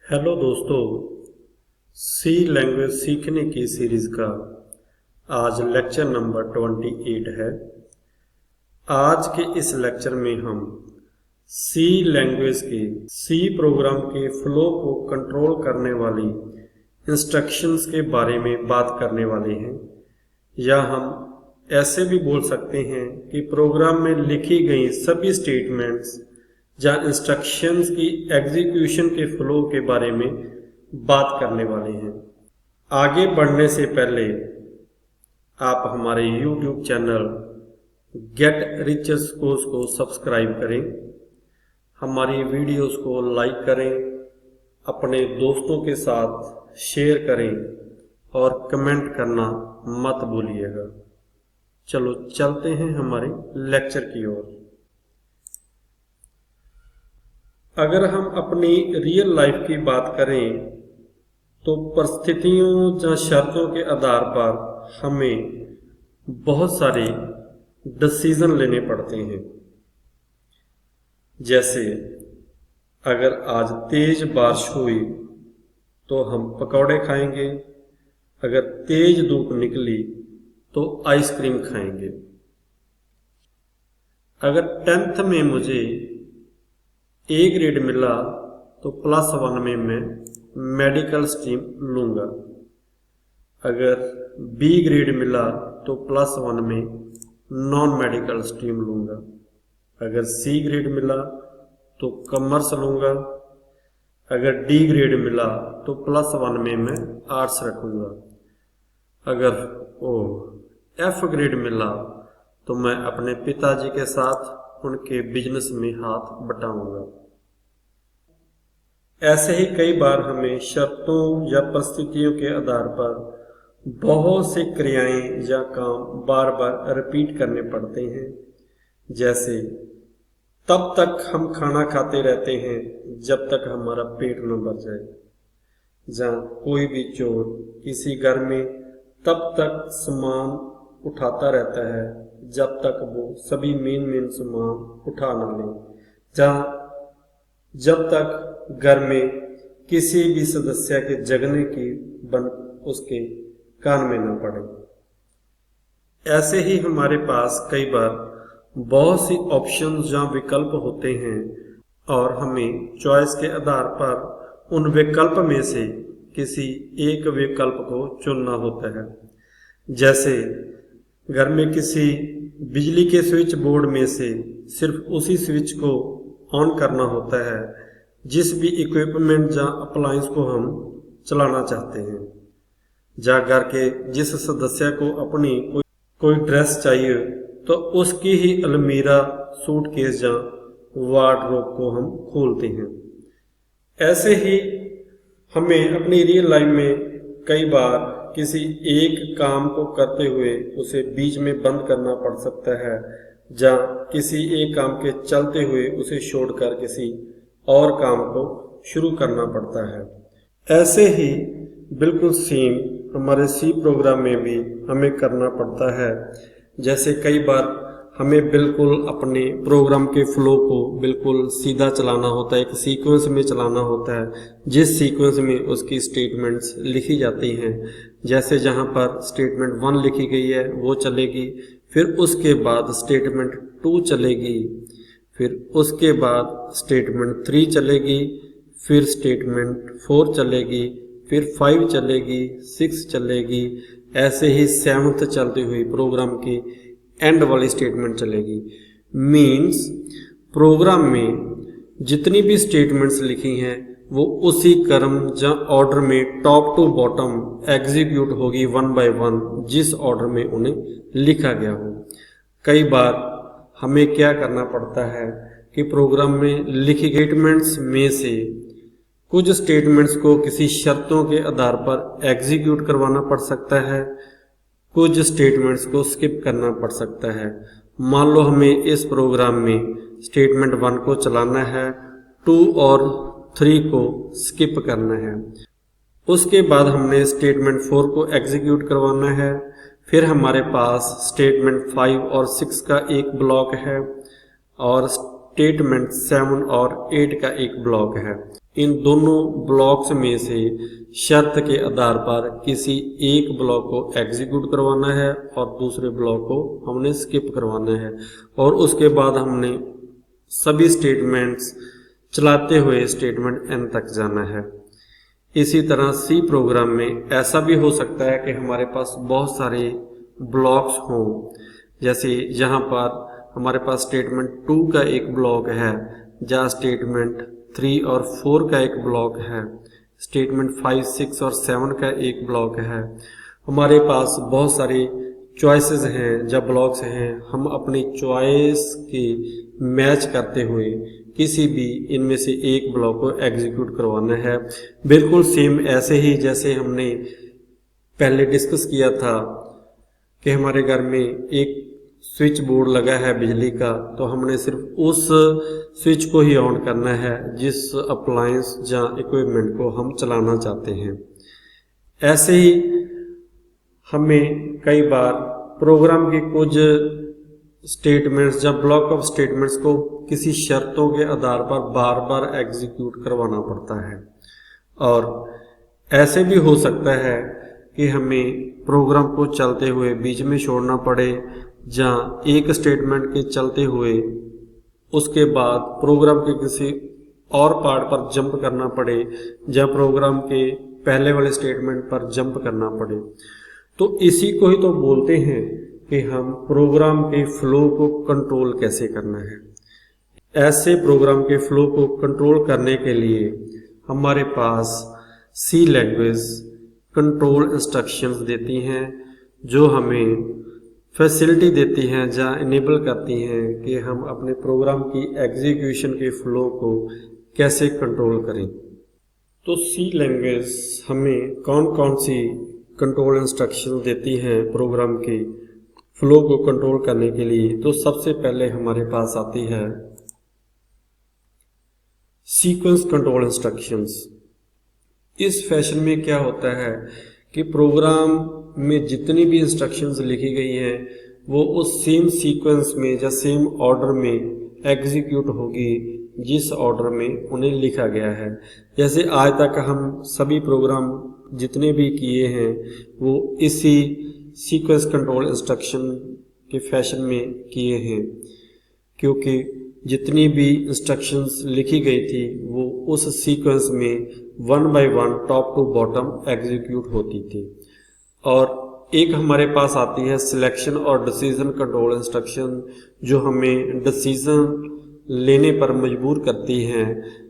Hello दोस्तों, सी language सीखने की सीरीज का आज लेक्चर नंबर 28 है। आज के इस लेक्चर में हम सी लैंग्वेज के सी प्रोग्राम के फ्लो को कंट्रोल करने वाली इंस्ट्रक्शंस के बारे में बात करने वाले हैं, या हम ऐसे भी बोल सकते हैं कि प्रोग्राम में लिखी गई सभी स्टेटमेंट्स या इंस्ट्रक्शंस की एग्जीक्यूशन के फ्लो के बारे में बात करने वाले हैं। आगे बढ़ने से पहले आप हमारे YouTube चैनल गेट रिचर्स कोर्स को सब्सक्राइब करें, हमारी वीडियोस को लाइक करें, अपने दोस्तों के साथ शेयर करें और कमेंट करना मत भूलिएगा। चलो चलते हैं हमारे लेक्चर की ओर। अगर हम अपनी रियल लाइफ की बात करें तो परिस्थितियों या शर्तों के आधार पर हमें बहुत सारे डिसीजन लेने पड़ते हैं। जैसे अगर आज तेज बारिश हुई तो हम पकौड़े खाएंगे, अगर तेज धूप निकली तो आइसक्रीम खाएंगे। अगर 10th में मुझे A ग्रेड मिला तो +1 में मैं मेडिकल स्ट्रीम लूँगा। अगर B ग्रेड मिला तो +1 में नॉन मेडिकल स्ट्रीम लूँगा। अगर C ग्रेड मिला तो कॉमर्स लूँगा। अगर D ग्रेड मिला तो +1 में मैं आर्ट्स रखूँगा। अगर F ग्रेड मिला तो मैं अपने पिताजी के साथ उनके बिजनेस में हाथ बटाऊंगा। ऐसे ही कई बार हमें शर्तों या परिस्थितियों के आधार पर बहुत सी क्रियाएं या काम बार बार रिपीट करने पड़ते हैं। जैसे तब तक हम खाना खाते रहते हैं जब तक हमारा पेट न भर जाए, जहाँ कोई भी चोर किसी घर में तब तक सामान उठाता रहता है जब तक वो सभी मेन सामान उठा न ले, जब तक घर में किसी भी सदस्य के जगने की बन उसके कान में न पड़े। ऐसे ही हमारे पास कई बार बहुत सी ऑप्शंस या विकल्प होते हैं और हमें चॉइस के आधार पर उन विकल्प में से किसी एक विकल्प को चुनना होता है। जैसे घर में किसी बिजली के स्विच बोर्ड में से सिर्फ उसी स्विच को ऑन करना होता है जिस भी इक्विपमेंट या अप्लायंस को हम चलाना चाहते हैं। या घर के जिस सदस्य को अपनी कोई ड्रेस चाहिए तो उसकी ही अलमीरा, सूटकेस या वार्डरोब को हम खोलते हैं। ऐसे ही हमें अपनी रियल लाइफ में कई बार किसी एक काम को करते हुए उसे बीच में बंद करना पड़ सकता है, या किसी एक काम के चलते हुए उसे छोड़कर किसी और काम को शुरू करना पड़ता है। ऐसे ही बिल्कुल सेम हमारे सी प्रोग्राम में भी हमें करना पड़ता है। जैसे कई बार हमें बिल्कुल अपने प्रोग्राम के फ्लो को बिल्कुल सीधा चलाना होता है, एक सीक्वेंस में चलाना होता है जिस सीक्वेंस में उसकी स्टेटमेंट्स लिखी जाती हैं। जैसे जहाँ पर स्टेटमेंट 1 लिखी गई है वो चलेगी, फिर उसके बाद स्टेटमेंट 2 चलेगी, फिर उसके बाद स्टेटमेंट 3 चलेगी, फिर स्टेटमेंट 4 चलेगी, फिर 5 चलेगी, 6 चलेगी, ऐसे ही 7th चलती हुई प्रोग्राम की एंड वाली स्टेटमेंट चलेगी। मीन्स प्रोग्राम में जितनी भी स्टेटमेंट्स लिखी हैं वो उसी क्रम या ऑर्डर में टॉप टू बॉटम एग्जीक्यूट होगी 1 by 1 जिस ऑर्डर में उन्हें लिखा गया हो। कई बार हमें क्या करना पड़ता है कि प्रोग्राम में लिखी गई स्टेटमेंट्स में से कुछ स्टेटमेंट्स को किसी शर्तों के आधार पर एग्जीक्यूट करवाना पड़ सकता है, कुछ स्टेटमेंट्स को स्किप करना पड़ सकता है। मान लो हमें इस प्रोग्राम में स्टेटमेंट 1 को चलाना है, 2 और 3 को स्किप करना है। उसके बाद हमने स्टेटमेंट 4 को एग्जीक्यूट करवाना है। फिर हमारे पास स्टेटमेंट 5 और 6 का एक ब्लॉक है और स्टेटमेंट 7 और 8 का एक ब्लॉक है। इन दोनों ब्लॉक्स में से शर्त के आधार पर किसी एक ब्लॉक को एग्जीक्यूट करवाना है और दूसरे ब्लॉक को हमने स्किप करवाना है, और उसके बाद हमने सभी स्टेटमेंट्स चलाते हुए स्टेटमेंट एन तक जाना है। इसी तरह सी प्रोग्राम में ऐसा भी हो सकता है कि हमारे पास बहुत सारे ब्लॉक्स हों, जैसे यहाँ पर हमारे पास स्टेटमेंट 2 का एक ब्लॉक है, जहाँ स्टेटमेंट 3 और 4 का एक ब्लॉक है, स्टेटमेंट 5, 6 और 7 का एक ब्लॉक है। हमारे पास बहुत सारे चॉइसेस हैं, जब ब्लॉक्स हैं, हम अपनी चॉइस की मैच करते हुए किसी भी इनमें से एक ब्लॉक को एग्जीक्यूट करवाना है। बिल्कुल सेम ऐसे ही जैसे हमने पहले डिस्कस किया था कि हमारे घर में एक स्विच बोर्ड लगा है बिजली का, तो हमने सिर्फ उस स्विच को ही ऑन करना है जिस अप्लायंस या इक्विपमेंट को हम चलाना चाहते हैं। ऐसे ही हमें कई बार प्रोग्राम के कुछ स्टेटमेंट्स या ब्लॉक ऑफ स्टेटमेंट्स को किसी शर्तों के आधार पर बार बार एग्जीक्यूट करवाना पड़ता है, और ऐसे भी हो सकता है कि हमें प्रोग्राम को चलते हुए बीच में छोड़ना पड़े, जहाँ एक स्टेटमेंट के चलते हुए उसके बाद प्रोग्राम के किसी और पार्ट पर जंप करना पड़े, जहाँ प्रोग्राम के पहले वाले स्टेटमेंट पर जंप करना पड़े। तो इसी को ही तो बोलते हैं कि हम प्रोग्राम के फ्लो को कंट्रोल कैसे करना है। ऐसे प्रोग्राम के फ्लो को कंट्रोल करने के लिए हमारे पास सी लैंग्वेज कंट्रोल इंस्ट्रक्शंस देती हैं, जो हमें फैसिलिटी देती हैं, जहाँ इनेबल करती हैं कि हम अपने प्रोग्राम की एग्जीक्यूशन के फ्लो को कैसे कंट्रोल करें। तो सी लैंग्वेज हमें कौन कौन सी कंट्रोल इंस्ट्रक्शन देती हैं प्रोग्राम के फ्लो को कंट्रोल करने के लिए। तो सबसे पहले हमारे पास आती है सीक्वेंस कंट्रोल इंस्ट्रक्शंस। इस फैशन में क्या होता है कि प्रोग्राम में जितनी भी इंस्ट्रक्शंस लिखी गई हैं वो उस सेम सीक्वेंस में या सेम ऑर्डर में एग्जीक्यूट होगी जिस ऑर्डर में उन्हें लिखा गया है। जैसे आज तक हम सभी प्रोग्राम जितने भी किए हैं वो इसी सीक्वेंस कंट्रोल इंस्ट्रक्शन के फैशन में किए हैं, क्योंकि जितनी भी इंस्ट्रक्शंस लिखी गई थी वो उस सीक्वेंस में 1 by 1 top to bottom execute होती थी। और एक हमारे पास आती है सिलेक्शन और डिसीजन कंट्रोल इंस्ट्रक्शन, जो हमें डिसीजन लेने पर मजबूर करती हैं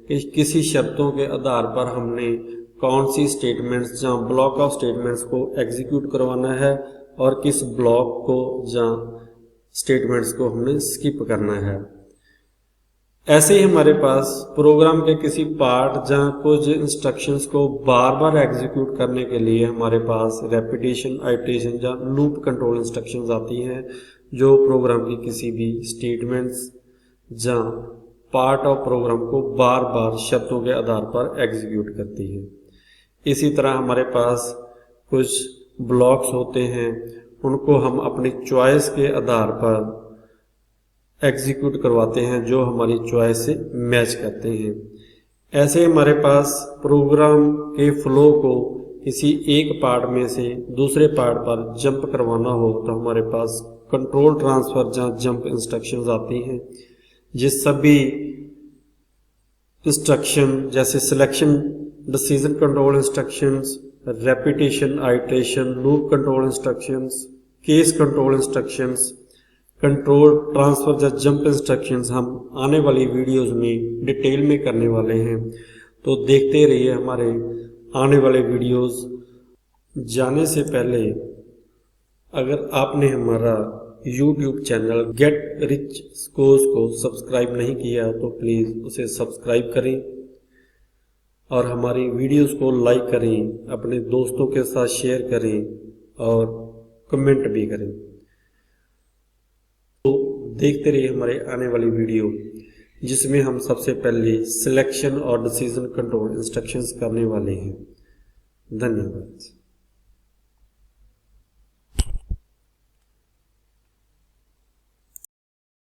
कि किसी शर्तों के आधार पर हमने कौन सी स्टेटमेंट्स या ब्लॉक ऑफ स्टेटमेंट्स को एग्जीक्यूट करवाना है और किस ब्लॉक को या स्टेटमेंट्स को हमने स्किप करना है। ऐसे ही हमारे पास प्रोग्राम के किसी पार्ट या कुछ इंस्ट्रक्शंस को बार बार एग्जीक्यूट करने के लिए हमारे पास रेपिटेशन, आइटरेशन या लूप कंट्रोल इंस्ट्रक्शंस आती हैं, जो प्रोग्राम की किसी भी स्टेटमेंट्स या पार्ट ऑफ प्रोग्राम को बार बार शर्तों के आधार पर एग्जीक्यूट करती है। इसी तरह हमारे पास कुछ ब्लॉक्स होते हैं, उनको हम अपनी चॉइस के आधार पर एग्जीक्यूट करवाते हैं, जो हमारी चॉइस से मैच करते हैं। ऐसे हमारे पास प्रोग्राम के फ्लो को किसी एक पार्ट में से दूसरे पार्ट पर जंप करवाना हो तो हमारे पास कंट्रोल ट्रांसफर या जंप इंस्ट्रक्शंस आती हैं, जिस सभी इंस्ट्रक्शन जैसे selection, decision control instructions, repetition, iteration, loop control instructions, case control instructions, control transfer या जंप इंस्ट्रक्शंस हम आने वाली वीडियोस में डिटेल में करने वाले हैं। तो देखते रहिए हमारे आने वाले वीडियोस। जाने से पहले अगर आपने हमारा YouTube channel get rich course को सब्सक्राइब नहीं किया तो प्लीज़ उसे सब्सक्राइब करें और हमारी वीडियोस को लाइक करें, अपने दोस्तों के साथ शेयर करें और कमेंट भी करें। तो देखते रहिए हमारे आने वाली वीडियो, जिसमें हम सबसे पहले सिलेक्शन और डिसीजन कंट्रोल इंस्ट्रक्शंस करने वाले हैं। धन्यवाद।